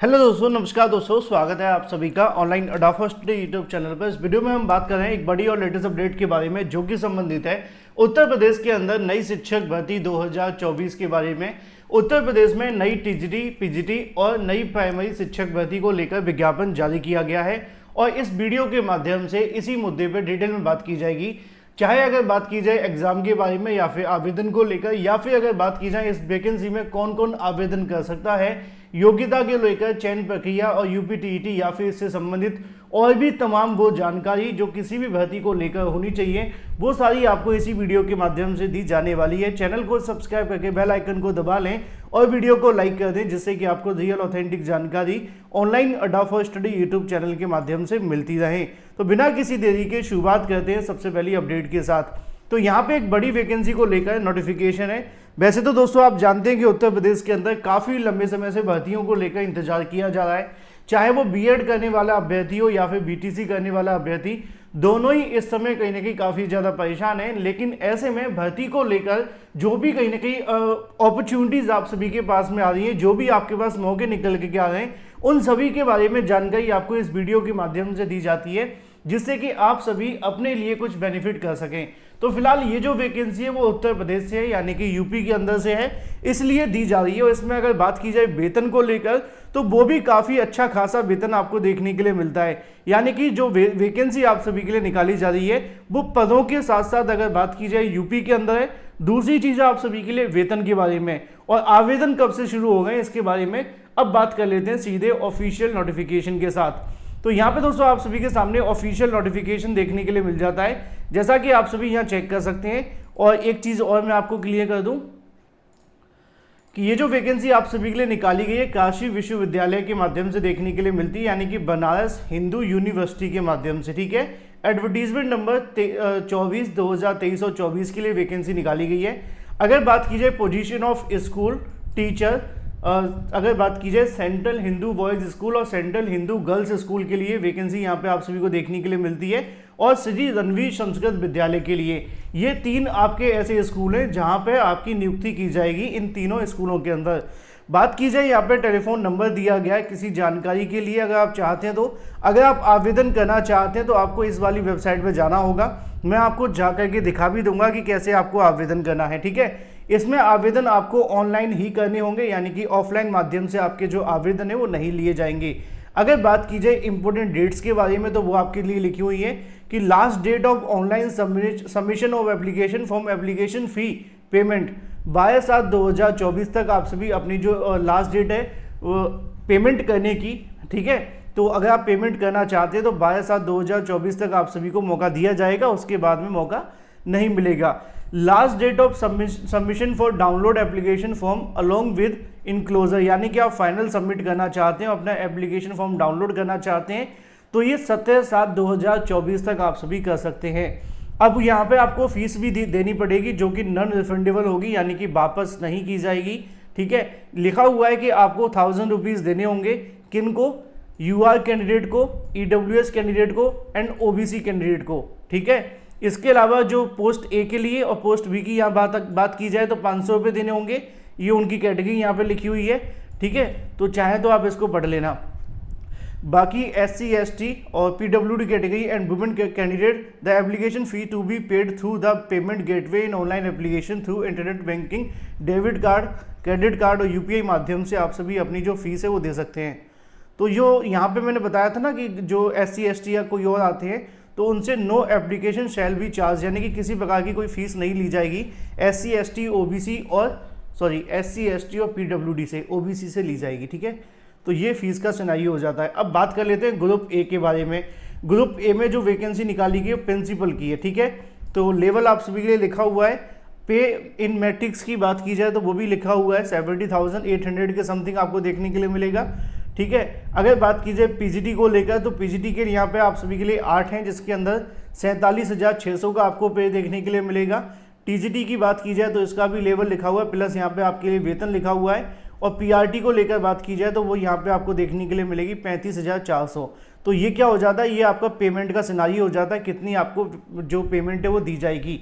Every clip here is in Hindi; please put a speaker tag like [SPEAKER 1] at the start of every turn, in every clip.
[SPEAKER 1] हेलो दोस्तों, नमस्कार दोस्तों, स्वागत है आप सभी का ऑनलाइन अडाफा स्टडी यूट्यूब चैनल पर। इस वीडियो में हम बात कर रहे हैं एक बड़ी और लेटेस्ट अपडेट के बारे में जो कि संबंधित है उत्तर प्रदेश के अंदर नई शिक्षक भर्ती 2024 के बारे में। उत्तर प्रदेश में नई टीजीटी, पीजीटी और नई प्राइमरी शिक्षक भर्ती को लेकर विज्ञापन जारी किया गया है और इस वीडियो के माध्यम से इसी मुद्दे पर डिटेल में बात की जाएगी। चाहे अगर बात की जाए एग्जाम के बारे में या फिर आवेदन को लेकर, या फिर अगर बात की जाए इस वैकेंसी में कौन कौन आवेदन कर सकता है, योग्यता के लेकर, चयन प्रक्रिया और यूपीटीईटी या फिर इससे संबंधित और भी तमाम वो जानकारी जो किसी भी भर्ती को लेकर होनी चाहिए, वो सारी आपको इसी वीडियो के माध्यम से दी जाने वाली है। चैनल को सब्सक्राइब करके बेल आइकन को दबा लें और वीडियो को लाइक कर दें, जिससे कि आपको रियल ऑथेंटिक जानकारी ऑनलाइन अडाफा स्टडी यूट्यूब चैनल के माध्यम से मिलती रहे। तो बिना किसी देरी के शुरुआत करते हैं सबसे पहली अपडेट के साथ। तो यहाँ पे एक बड़ी वैकेंसी को लेकर नोटिफिकेशन है। वैसे तो दोस्तों आप जानते हैं कि उत्तर प्रदेश के अंदर काफ़ी लंबे समय से भर्तियों को लेकर इंतजार किया जा रहा है, चाहे वो बीएड करने वाला अभ्यर्थी हो या फिर बीटीसी करने वाला अभ्यर्थी, दोनों ही इस समय कहीं ना कहीं काफ़ी ज़्यादा परेशान हैं। लेकिन ऐसे में भर्ती को लेकर जो भी कहीं ना कहीं अपॉर्चुनिटीज़ आप सभी के पास में आ रही हैं, जो भी आपके पास मौके निकल के आ रहे हैं, उन सभी के बारे में जानकारी आपको इस वीडियो के माध्यम से दी जाती है, जिससे कि आप सभी अपने लिए कुछ बेनिफिट कर सकें। तो फिलहाल ये जो वैकेंसी है वो उत्तर प्रदेश से है, यानी कि यूपी के अंदर से है, इसलिए दी जा रही है। और इसमें अगर बात की जाए वेतन को लेकर, तो वो भी काफ़ी अच्छा खासा वेतन आपको देखने के लिए मिलता है। यानी कि जो वैकेंसी आप सभी के लिए निकाली जा रही है वो पदों के साथ साथ अगर बात की जाए यूपी के अंदर है। दूसरी चीज़ आप सभी के लिए वेतन के बारे में और आवेदन कब से शुरू हो गए इसके बारे में अब बात कर लेते हैं सीधे ऑफिशियल नोटिफिकेशन के साथ। तो यहाँ पे दोस्तों आप सभी के सामने ऑफिशियल नोटिफिकेशन देखने के लिए मिल जाता है, जैसा कि आप सभी यहाँ चेक कर सकते हैं। और एक चीज़ और मैं आपको क्लियर कर दूं कि ये जो वैकेंसी आप सभी के लिए निकाली गई है काशी विश्वविद्यालय के माध्यम से देखने के लिए मिलती है, यानी कि बनारस हिंदू यूनिवर्सिटी के माध्यम से। ठीक है, एडवर्टीजमेंट नंबर 24/2023 और 24 के लिए वैकेंसी निकाली गई है। अगर बात की जाए पोजीशन ऑफ स्कूल टीचर, अगर बात की जाए सेंट्रल हिंदू बॉयज़ स्कूल और सेंट्रल हिंदू गर्ल्स स्कूल के लिए वैकेंसी यहाँ पे आप सभी को देखने के लिए मिलती है, और श्री रणवीर संस्कृत विद्यालय के लिए। ये तीन आपके ऐसे स्कूल हैं जहाँ पे आपकी नियुक्ति की जाएगी इन तीनों स्कूलों के अंदर। बात की जाए यहाँ पे टेलीफोन नंबर दिया गया है किसी जानकारी के लिए, अगर आप चाहते हैं तो, अगर आप आवेदन करना चाहते हैं तो आपको इस वाली वेबसाइट पर जाना होगा। मैं आपको जा करके दिखा भी दूंगा कि कैसे आपको आवेदन करना है। ठीक है, इसमें आवेदन आपको ऑनलाइन ही करने होंगे, यानी कि ऑफलाइन माध्यम से आपके जो आवेदन है वो नहीं लिए जाएंगे। अगर बात की जाए इंपॉर्टेंट डेट्स के बारे में, तो वो आपके लिए लिखी हुई है कि last date of online submission of application form application fee payment 22/7/2024 तक आप सभी अपनी जो लास्ट डेट है वो पेमेंट करने की। ठीक है, तो अगर आप पेमेंट करना चाहते हैं तो 22/7/2024 तक आप सभी को मौका दिया जाएगा, उसके बाद में मौका नहीं मिलेगा। Last date of submission for download application form along with enclosure, यानी कि आप फाइनल सबमिट करना चाहते हैं, अपना एप्लीकेशन फॉर्म डाउनलोड करना चाहते हैं, तो ये 17/7/2024 तक आप सभी कर सकते हैं। अब यहाँ पे आपको फीस भी देनी पड़ेगी, जो कि नॉन रिफंडेबल होगी, यानी कि वापस नहीं की जाएगी। ठीक है, लिखा हुआ है कि आपको 1000 रुपीज़ देने होंगे। किन को? यूआर कैंडिडेट को, ईडब्ल्यूएस कैंडिडेट को एंड ओबीसी कैंडिडेट को। ठीक है, इसके अलावा जो पोस्ट ए के लिए और पोस्ट बी की यहाँ बात की जाए तो 500 रुपये देने होंगे। ये उनकी कैटेगरी यहाँ पे लिखी हुई है। ठीक है, तो चाहे तो आप इसको पढ़ लेना। बाकी SC ST और PWD category and women candidate, the application fee to be paid through the payment gateway in online application through internet banking, debit card, credit card और UPI माध्यम से आप सभी अपनी जो फीस है वो दे सकते हैं। तो जो यहाँ पे मैंने बताया था ना कि जो SC ST या कोई और आते हैं तो उनसे no application shall be charge, यानी कि किसी प्रकार की कोई फीस नहीं ली जाएगी। SC ST और PWD से, OBC से ली जाएगी। ठीक है, तो ये फीस का सिनेरियो हो जाता है। अब बात कर लेते हैं ग्रुप ए के बारे में। ग्रुप ए में जो वैकेंसी निकाली गई है प्रिंसिपल की है। ठीक है, तो लेवल आप सभी के लिए लिखा हुआ है। पे इन मैट्रिक्स की बात की जाए तो वो भी लिखा हुआ है, 70,800 के समथिंग आपको देखने के लिए मिलेगा। ठीक है, अगर बात की जाए पीजीटी को लेकर, तो पीजीटी के यहाँ पे आप सभी के लिए 8 हैं, जिसके अंदर 47,600 का आपको पे देखने के लिए मिलेगा। टीजीटी की बात की जाए तो इसका भी लेवल लिखा हुआ है, प्लस यहाँ पे आपके लिए वेतन लिखा हुआ है। और पीआरटी को लेकर बात की जाए तो वो यहाँ पे आपको देखने के लिए मिलेगी 35,400। तो ये क्या हो जाता है, ये आपका पेमेंट का सिनेरियो हो जाता है, कितनी आपको जो पेमेंट है वो दी जाएगी।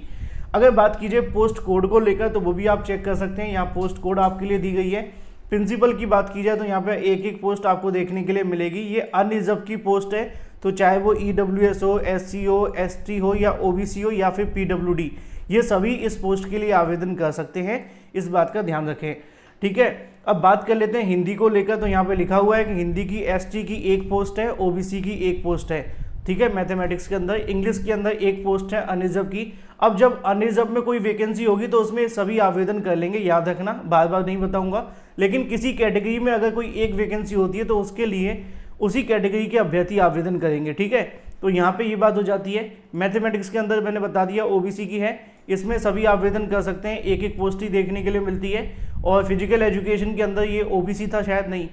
[SPEAKER 1] अगर बात कीजिए पोस्ट कोड को लेकर, तो वो भी आप चेक कर सकते हैं। यहाँ पोस्ट कोड आपके लिए दी गई है प्रिंसिपल की बात की जाए तो यहाँ पे एक एक पोस्ट आपको देखने के लिए मिलेगी। ये अनरिजर्व की पोस्ट है, तो चाहे वो EWS हो, SC हो, ST हो या OBC हो या फिर PWD, ये सभी इस पोस्ट के लिए आवेदन कर सकते हैं, इस बात का ध्यान रखें। ठीक है, अब बात कर लेते हैं हिंदी को लेकर। तो यहाँ पे लिखा हुआ है कि हिंदी की ST की एक पोस्ट है, OBC की एक पोस्ट है। ठीक है, मैथमेटिक्स के अंदर, इंग्लिश के अंदर एक पोस्ट है अनरिजर्व की। अब जब अनरिजर्व में कोई वैकेंसी होगी तो उसमें सभी आवेदन कर लेंगे, याद रखना, बार बार नहीं बताऊंगा। लेकिन किसी कैटेगरी में अगर कोई एक वैकेंसी होती है तो उसके लिए उसी कैटेगरी के अभ्यर्थी आवेदन करेंगे। ठीक है, तो यहाँ पे ये बात हो जाती है। मैथमेटिक्स के अंदर मैंने बता दिया OBC की है, इसमें सभी आवेदन कर सकते हैं, एक एक पोस्ट ही देखने के लिए मिलती है। और फिजिकल एजुकेशन के अंदर ये OBC था शायद, नहीं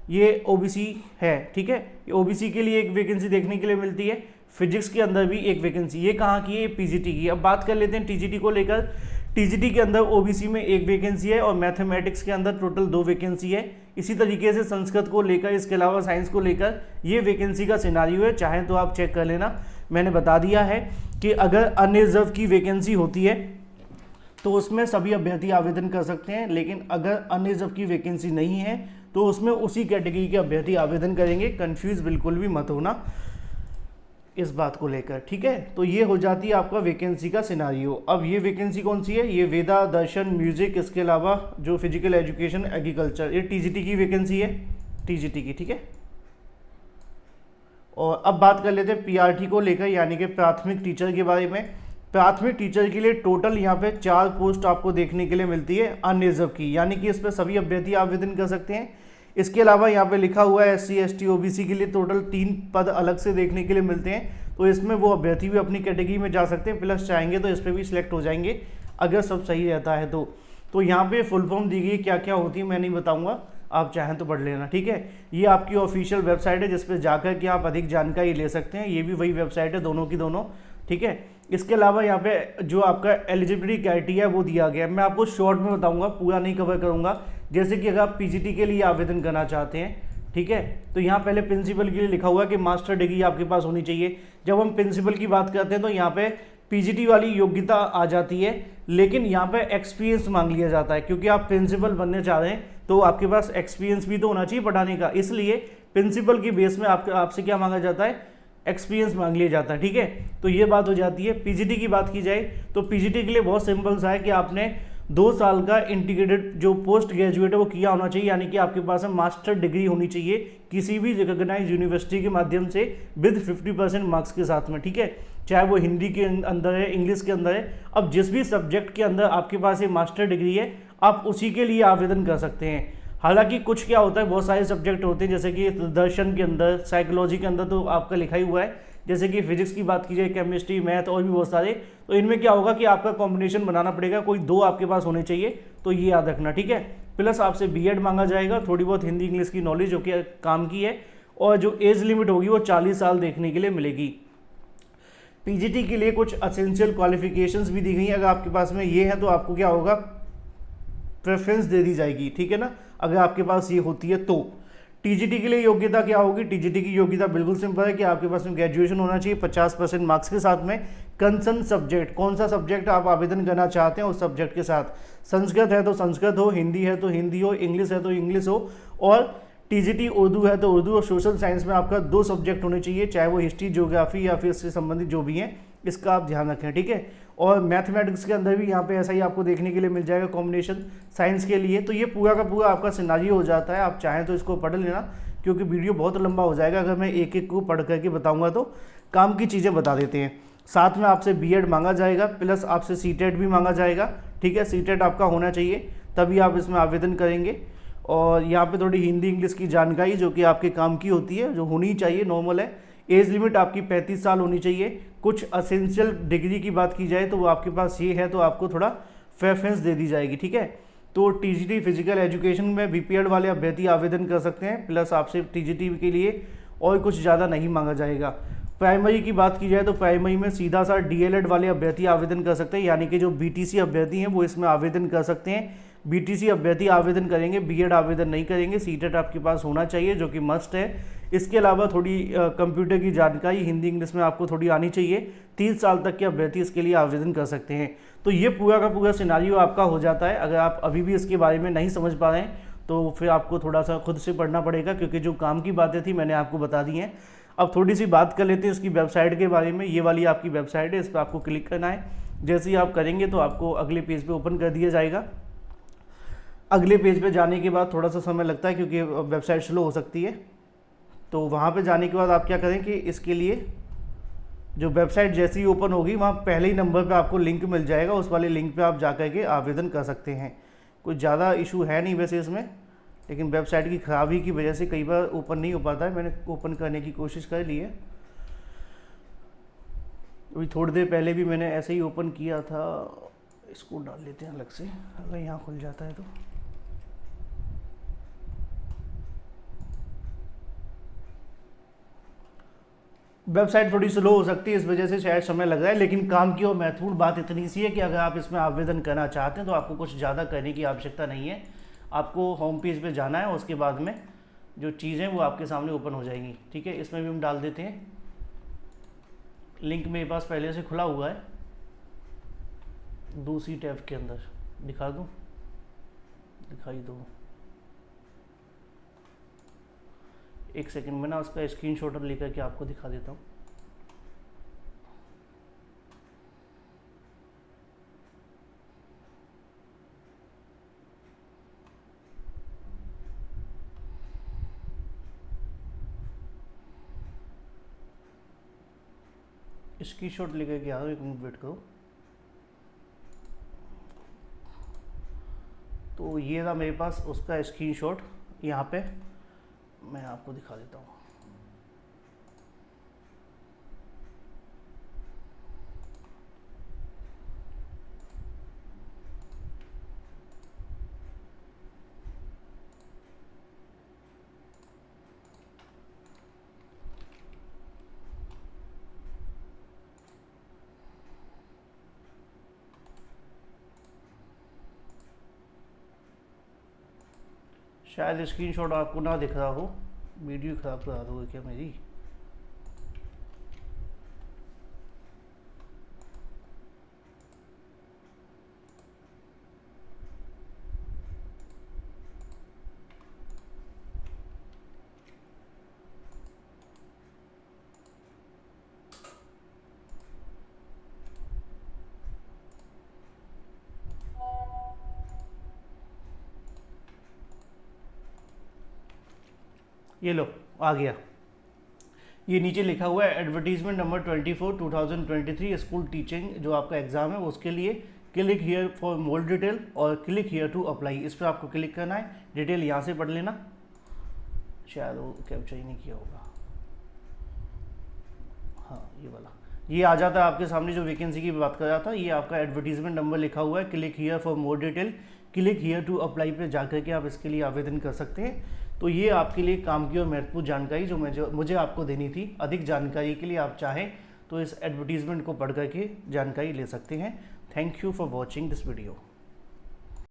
[SPEAKER 1] ये OBC है। ठीक है, OBC के लिए एक वैकेंसी देखने के लिए मिलती है, फिजिक्स के अंदर भी एक वैकेंसी। ये कहाँ की है? PGT की। अब बात कर लेते हैं TGT को लेकर। TGT के अंदर OBC में एक वैकेंसी है और मैथमेटिक्स के अंदर टोटल 2 वैकेंसी है। इसी तरीके से संस्कृत को लेकर, इसके अलावा साइंस को लेकर ये वैकेंसी का सिनारियो है, चाहे तो आप चेक कर लेना। मैंने बता दिया है कि अगर अनरिजर्व की वैकेंसी होती है तो उसमें सभी अभ्यर्थी आवेदन कर सकते हैं, लेकिन अगर अनरिजर्व की वैकेंसी नहीं है तो उसमें उसी कैटेगरी के अभ्यर्थी आवेदन करेंगे। कंफ्यूज बिल्कुल भी मत होना इस बात को लेकर। ठीक है, तो ये हो जाती है आपका वैकेंसी का सिनारियो। अब ये वैकेंसी कौन सी है? ये वेदा, दर्शन, म्यूजिक, इसके अलावा जो फिजिकल एजुकेशन, एग्रीकल्चर, ये TGT की वैकेंसी है, TGT की। ठीक है, और अब बात कर लेते हैं PRT को लेकर, यानी कि प्राथमिक टीचर के बारे में। प्राथमिक टीचर के लिए टोटल यहाँ पे 4 पोस्ट आपको देखने के लिए मिलती है अनरिजर्व की, यानी कि इस पर सभी अभ्यर्थी आवेदन कर सकते हैं। इसके अलावा यहाँ पे लिखा हुआ है SC, ST, OBC के लिए टोटल 3 पद अलग से देखने के लिए मिलते हैं, तो इसमें वो अभ्यर्थी भी अपनी कैटेगरी में जा सकते हैं, प्लस चाहेंगे तो इस पर भी सिलेक्ट हो जाएंगे अगर सब सही रहता है तो यहाँ पे फुल फॉर्म दी गई, क्या क्या होती है मैं नहीं बताऊँगा, आप चाहें तो पढ़ लेना। ठीक है, ये आपकी ऑफिशियल वेबसाइट है जिस पर जाकर के आप अधिक जानकारी ले सकते हैं। ये भी वही वेबसाइट है, दोनों की दोनों। ठीक है, इसके अलावा यहाँ पे जो आपका एलिजिबिलिटी क्राइटेरिया है वो दिया गया है, मैं आपको शॉर्ट में बताऊंगा, पूरा नहीं कवर करूंगा। जैसे कि अगर आप PGT के लिए आवेदन करना चाहते हैं, ठीक है, तो यहाँ पहले प्रिंसिपल के लिए लिखा हुआ है कि मास्टर डिग्री आपके पास होनी चाहिए। जब हम प्रिंसिपल की बात करते हैं तो यहाँ पे PGT वाली योग्यता आ जाती है, लेकिन यहाँ पे एक्सपीरियंस मांग लिया जाता है, क्योंकि आप प्रिंसिपल बनने चाह रहे हैं तो आपके पास एक्सपीरियंस भी तो होना चाहिए पढ़ाने का, इसलिए प्रिंसिपल की बेस में आपसे क्या मांगा जाता है? एक्सपीरियंस मांग लिया जाता है। ठीक है, तो ये बात हो जाती है। PGT की बात की जाए तो PGT के लिए बहुत सिंपल सा है कि आपने 2 साल का इंटीग्रेटेड जो पोस्ट ग्रेजुएट है वो किया होना चाहिए, यानी कि आपके पास में मास्टर डिग्री होनी चाहिए किसी भी रिकॉग्नाइज्ड यूनिवर्सिटी के माध्यम से विद 50% मार्क्स के साथ में। ठीक है, चाहे वो हिंदी के अंदर है, इंग्लिश के अंदर है। अब जिस भी सब्जेक्ट के अंदर आपके पास ये मास्टर डिग्री है, आप उसी के लिए आवेदन कर सकते हैं। हालांकि कुछ क्या होता है, बहुत सारे सब्जेक्ट होते हैं, जैसे कि दर्शन के अंदर, साइकोलॉजी के अंदर तो आपका लिखा ही हुआ है, जैसे कि फिजिक्स की बात की जाए, केमिस्ट्री, मैथ और भी बहुत सारे, तो इनमें क्या होगा कि आपका कॉम्बिनेशन बनाना पड़ेगा, कोई 2 आपके पास होने चाहिए, तो ये याद रखना। ठीक है, प्लस आपसे BEd मांगा जाएगा, थोड़ी बहुत हिंदी इंग्लिश की नॉलेज जो कि काम की है, और जो एज लिमिट होगी वो 40 साल देखने के लिए मिलेगी। PGT के लिए कुछ असेंशियल क्वालिफिकेशंस भी दी गई हैं, अगर आपके पास में ये है तो आपको क्या होगा? प्रेफरेंस दे दी जाएगी। ठीक है ना, अगर आपके पास ये होती है तो। TGT के लिए योग्यता क्या होगी? TGT की योग्यता बिल्कुल सिंपल है कि आपके पास में ग्रेजुएशन होना चाहिए 50% मार्क्स के साथ में। कंसर्न सब्जेक्ट, कौन सा सब्जेक्ट आप आवेदन करना चाहते हैं उस सब्जेक्ट के साथ, संस्कृत है तो संस्कृत हो, हिंदी है तो हिंदी हो, इंग्लिश है तो इंग्लिश हो, और TGT उर्दू है तो उर्दू, और सोशल साइंस में आपका 2 सब्जेक्ट होने चाहिए, चाहे वो हिस्ट्री, ज्योग्राफी या फिर इससे संबंधित जो भी हैं, इसका आप ध्यान रखें। ठीक है, और मैथमेटिक्स के अंदर भी यहाँ पे ऐसा ही आपको देखने के लिए मिल जाएगा कॉम्बिनेशन साइंस के लिए। तो ये पूरा का पूरा आपका सिनारियो हो जाता है, आप चाहें तो इसको पढ़ लेना, क्योंकि वीडियो बहुत लंबा हो जाएगा अगर मैं एक एक को पढ़ करके बताऊँगा। तो काम की चीज़ें बता देते हैं। साथ में आपसे BEd मांगा जाएगा, प्लस आपसे CTET भी मांगा जाएगा। ठीक है, CTET आपका होना चाहिए, तभी आप इसमें आवेदन करेंगे। और यहाँ पे थोड़ी हिंदी इंग्लिश की जानकारी जो कि आपके काम की होती है, जो होनी चाहिए, नॉर्मल है। एज लिमिट आपकी 35 साल होनी चाहिए। कुछ असेंशियल डिग्री की बात की जाए तो वो आपके पास ये है, तो आपको थोड़ा प्रेफरेंस दे दी जाएगी। ठीक है, तो TGT फिजिकल एजुकेशन में BPEd वाले अभ्यर्थी आवेदन कर सकते हैं, प्लस आपसे TGT के लिए और कुछ ज़्यादा नहीं मांगा जाएगा। प्राइमरी की बात की जाए तो प्राइमरी में सीधा सा DLED वाले अभ्यर्थी आवेदन कर सकते हैं, यानी कि जो BTC अभ्यर्थी हैं वो इसमें आवेदन कर सकते हैं। BTC अभ्यर्थी आवेदन करेंगे, BEd आवेदन नहीं करेंगे। CTET आपके पास होना चाहिए जो कि मस्ट है। इसके अलावा थोड़ी कंप्यूटर की जानकारी हिंदी इंग्लिश में आपको थोड़ी आनी चाहिए। 30 साल तक के अभ्यर्थी इसके लिए आवेदन कर सकते हैं। तो ये पूरा का पूरा सिनारियो आपका हो जाता है। अगर आप अभी भी इसके बारे में नहीं समझ पा रहे हैं तो फिर आपको थोड़ा सा खुद से पढ़ना पड़ेगा, क्योंकि जो काम की बातें थी मैंने आपको बता दी हैं। अब थोड़ी सी बात कर लेते हैं इसकी वेबसाइट के बारे में। ये वाली आपकी वेबसाइट है, इस पर आपको क्लिक करना है। जैसे ही आप करेंगे तो आपको अगले पेज पे ओपन कर दिया जाएगा। अगले पेज पे जाने के बाद थोड़ा सा समय लगता है क्योंकि वेबसाइट स्लो हो सकती है। तो वहाँ पे जाने के बाद आप क्या करें कि इसके लिए जो वेबसाइट जैसी ही ओपन होगी वहाँ पहले ही नंबर पे आपको लिंक मिल जाएगा, उस वाले लिंक पे आप जा कर के आवेदन कर सकते हैं। कुछ ज़्यादा इशू है नहीं वैसे इसमें, लेकिन वेबसाइट की खराबी की वजह से कई बार ओपन नहीं हो पाता है। मैंने ओपन करने की कोशिश कर ली है, अभी थोड़ी देर पहले भी मैंने ऐसे ही ओपन किया था। इसको डाल लेते हैं अलग से, अगर यहाँ खुल जाता है तो। वेबसाइट थोड़ी स्लो हो सकती है, इस वजह से शायद समय लग रहा है, लेकिन काम की और महत्वपूर्ण बात इतनी सी है कि अगर आप इसमें आवेदन करना चाहते हैं तो आपको कुछ ज़्यादा करने की आवश्यकता नहीं है। आपको होम पेज पे जाना है, उसके बाद में जो चीज़ें वो आपके सामने ओपन हो जाएंगी। ठीक है, इसमें भी हम डाल देते हैं लिंक, मेरे पास पहले से खुला हुआ है दूसरी टैब के अंदर। दिखा दूँ, दिखाई दो, एक सेकंड में ना उसका स्क्रीनशॉट लेकर के आपको दिखा देता हूँ। स्क्रीनशॉट लेकर के आ रहा हूँ, एक मिनट वेट करो। तो ये रहा मेरे पास उसका स्क्रीनशॉट, यहाँ पे मैं आपको दिखा देता हूँ। शायद स्क्रीनशॉट आपको ना दिख रहा हो, वीडियो खराब करा दोगे क्या मेरी? ये लो आ गया। ये नीचे लिखा हुआ है एडवर्टीजमेंट नंबर 24 2023 स्कूल टीचिंग, जो आपका एग्जाम है उसके लिए। Click here for more detail और क्लिक हियर टू अप्लाई, इस पर आपको क्लिक करना है। डिटेल यहाँ से पढ़ लेना, शायद वो कैप्चर ही नहीं किया होगा। हाँ ये वाला, ये आ जाता है आपके सामने जो वैकेंसी की बात कर रहा था। ये आपका एडवर्टीजमेंट नंबर लिखा हुआ है, click here for more detail, click here to apply पे जाकर के आप इसके लिए आवेदन कर सकते हैं। तो ये आपके लिए काम की और महत्वपूर्ण जानकारी जो मुझे आपको देनी थी। अधिक जानकारी के लिए आप चाहें तो इस एडवर्टीजमेंट को पढ़ करके जानकारी ले सकते हैं। Thank you for watching this video.